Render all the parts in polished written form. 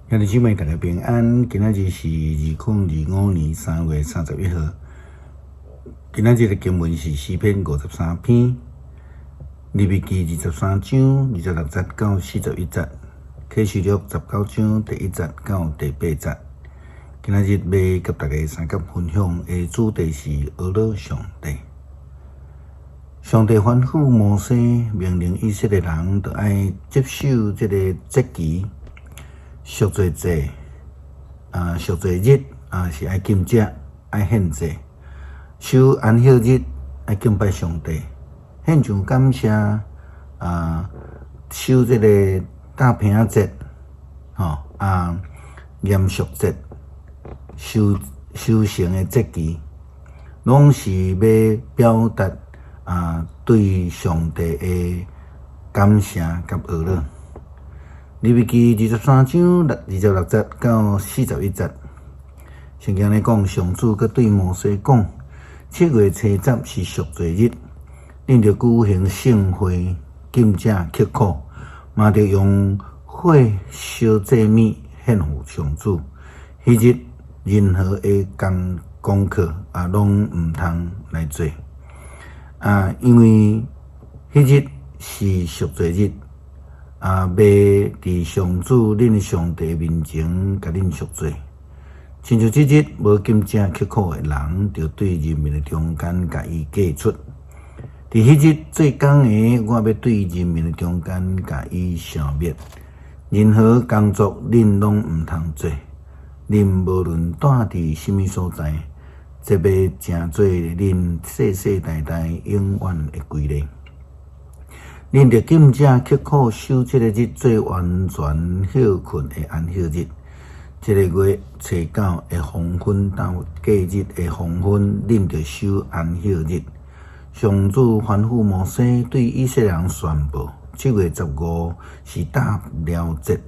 兄弟姊妹，大家平安。今仔日是2025年3月31号。今仔日的经文是诗篇53篇，利未记23章26节到41节，启示录19章第1节到第8节。今仔日要甲大家三角分享的主题是阿拉上帝。上帝吩咐摩西命令以色列人，就爱接受这个节期。赎罪祭赎罪日是爱禁食、爱献祭；守安息日爱敬拜上帝，献上感谢。守这个大平节，严肃节、修行的节期，拢是要表达对上帝的感谢甲阿乐。利未记23章26节到41节，圣经咧讲，上主佮对摩西讲：7月初10是赎罪日，恁着举行圣会、禁食、刻苦，嘛着用火烧祭物献予上主。迄日任何的功课拢毋通来做因为迄日是赎罪日。要伫上主恁的上帝面前甲恁赎罪，亲像即日无禁食刻苦的人，就对人民的中间甲伊嫁出。伫迄日做工的，我要对人民的中间甲伊消灭。任何工作恁拢毋通做，恁无论住伫什么所在，这要成做恁世世代代永远的规律。恁着禁食刻苦守这个日，做完全休困的安息日。这个月初9的黄昏到隔日的黄昏，恁着守安息日。上主吩咐摩西对以色列人宣布：7月15是大了节，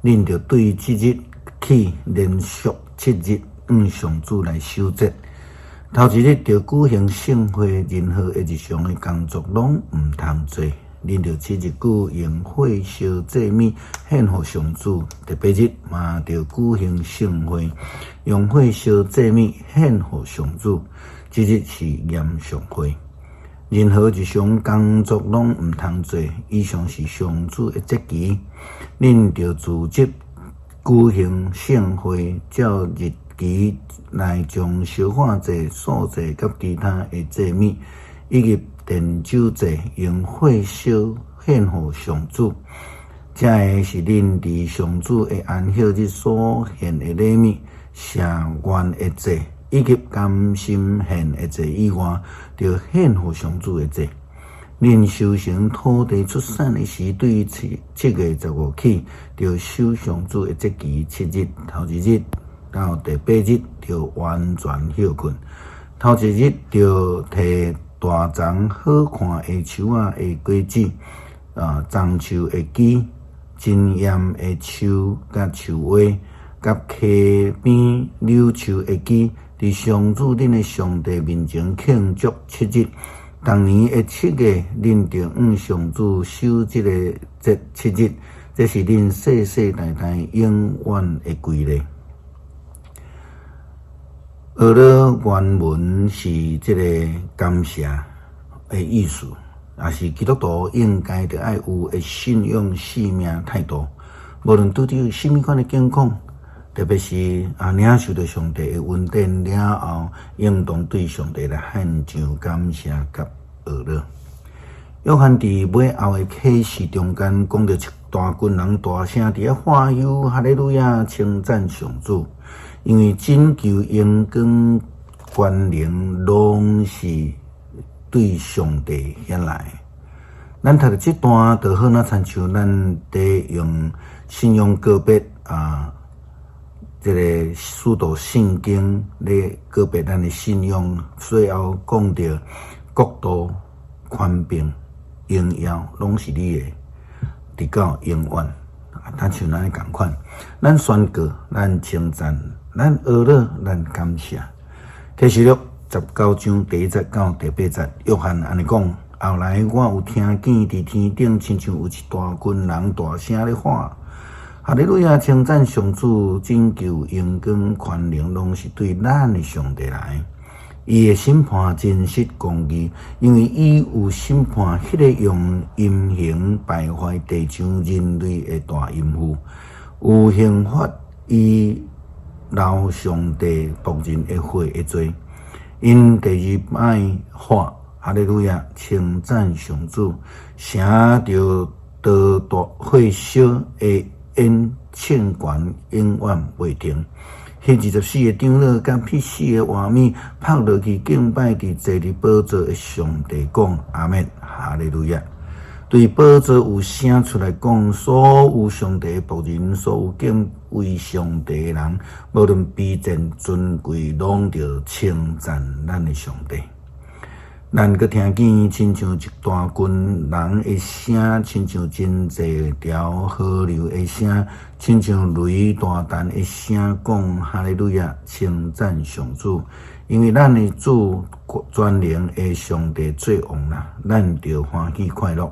恁着对即日起连续7日向上主来守节。头一日着举行圣会，任何的日常的工作拢毋通做。恁着7日举行火烧祭物献予上主。第8日嘛着举行圣会，用火烧祭物献予上主。即日是严肃会，任何日常工作拢毋通做。以上是上主的节期，恁着自即举行圣会，照日期来将烧化祭、素祭甲其他的祭物，以及奠酒祭用火烧献予上主。这个是恁伫上主的安息日所献的礼物，赦愿的祭以及甘心献的祭以外，着献予上主的祭。恁修成土地出产的时，对7月15起，着守上主的节期7日。头一日到第8日着完全休困。头一日着摕大丛好看的树的果子，樟树的枝、真严的树甲树蛙，甲溪边柳树的枝，伫上主恁的上帝面前庆祝7日。当年的7月，恁着向上主守这个节7日，这是恁世世代代永远的规律。阿拉原文是这个感谢的意思，也是基督徒应该着爱有的信仰生命态度。无论拄着什么款的境况，特别是领受到上帝的恩典了后，应当对上帝来献上感谢甲阿乐。约翰伫尾后的启示中间讲到一大群人大声伫欢呼哈利路亚，称赞上主。因为拯救、荣光、权能拢是对上帝显来。咱读到这段，就好那亲像咱在用信仰告别这个使徒圣经咧告别咱的信仰，最后讲到国度、权柄、荣耀拢是你的，直到永远。咱像咱共款，咱宣告，咱称赞。咱阿乐，咱感谢。启示录19章第1节到第8节，约翰安尼讲：后来我有听见伫天顶，亲像有一大群人大声咧喊，哈利路亚！称赞上主，拯救、荣光、权能，拢是对咱的上帝来。伊的审判真实公义，因为伊有审判迄个用淫行败坏地上人类的大淫妇，有刑罚伊留上帝仆人的血的罪。因第二摆话，哈利路亚！称赞上主，成着道大火烧的烟庆权永远袂停。迄24个长老甲迄4个画面拍落去敬拜伫坐伫宝座的上帝讲阿们，哈利路亚！对宝座有声出来讲，所有上帝的仆人，所有敬畏上帝的人，无论卑贱尊贵，拢着称赞咱的上帝。咱阁听见，亲像一大群人的声，亲像真济条河流的声，亲像雷大弹的声，讲哈利路亚，称赞上主，因为咱的主全能的上帝做王啦，咱着欢喜快乐，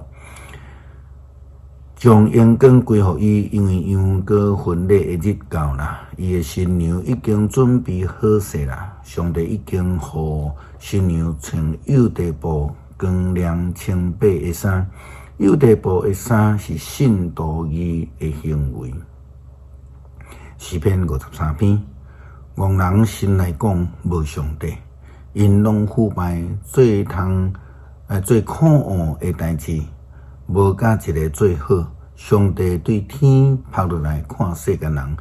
将阳光归予伊，因为羊羔婚礼的日到啦，伊的新娘已经准备好势啦。上帝已经予新娘穿幼地布、光亮清白的衫。幼地布的衫是信道义的行为。诗篇53篇，憨人心内讲无上帝，因拢腐败做做可恶的代志，无甲一个做好。上帝对天拍落来看世间人，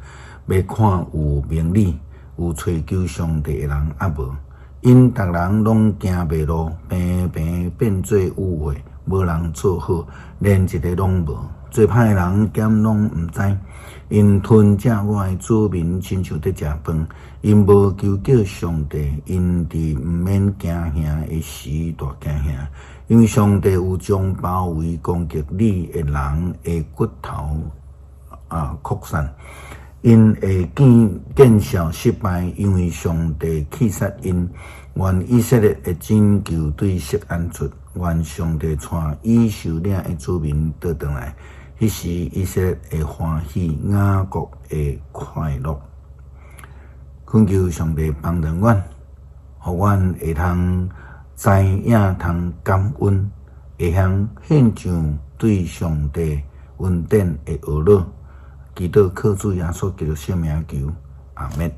要看有明理、有找求上帝的人也无。因逐人拢行袂路，平平变做污秽，无人做好，连一个拢无。做歹人兼拢毋知，因吞食我的子民，亲像在食饭。因无求叫上帝，因伫毋免惊吓的时大惊吓，因为上帝有将包围攻击你的人的骨头扩散。因会见效失败，因为上帝气杀因。愿以色列的拯救对释安出，愿上帝带已受领的子民倒转来。迄时以色列会欢喜，雅各会快乐。恳求上帝帮助阮，互阮会通知影通感恩，会晓献上对上帝恩典的学乐。祈祷靠主耶稣基督圣名求，阿们。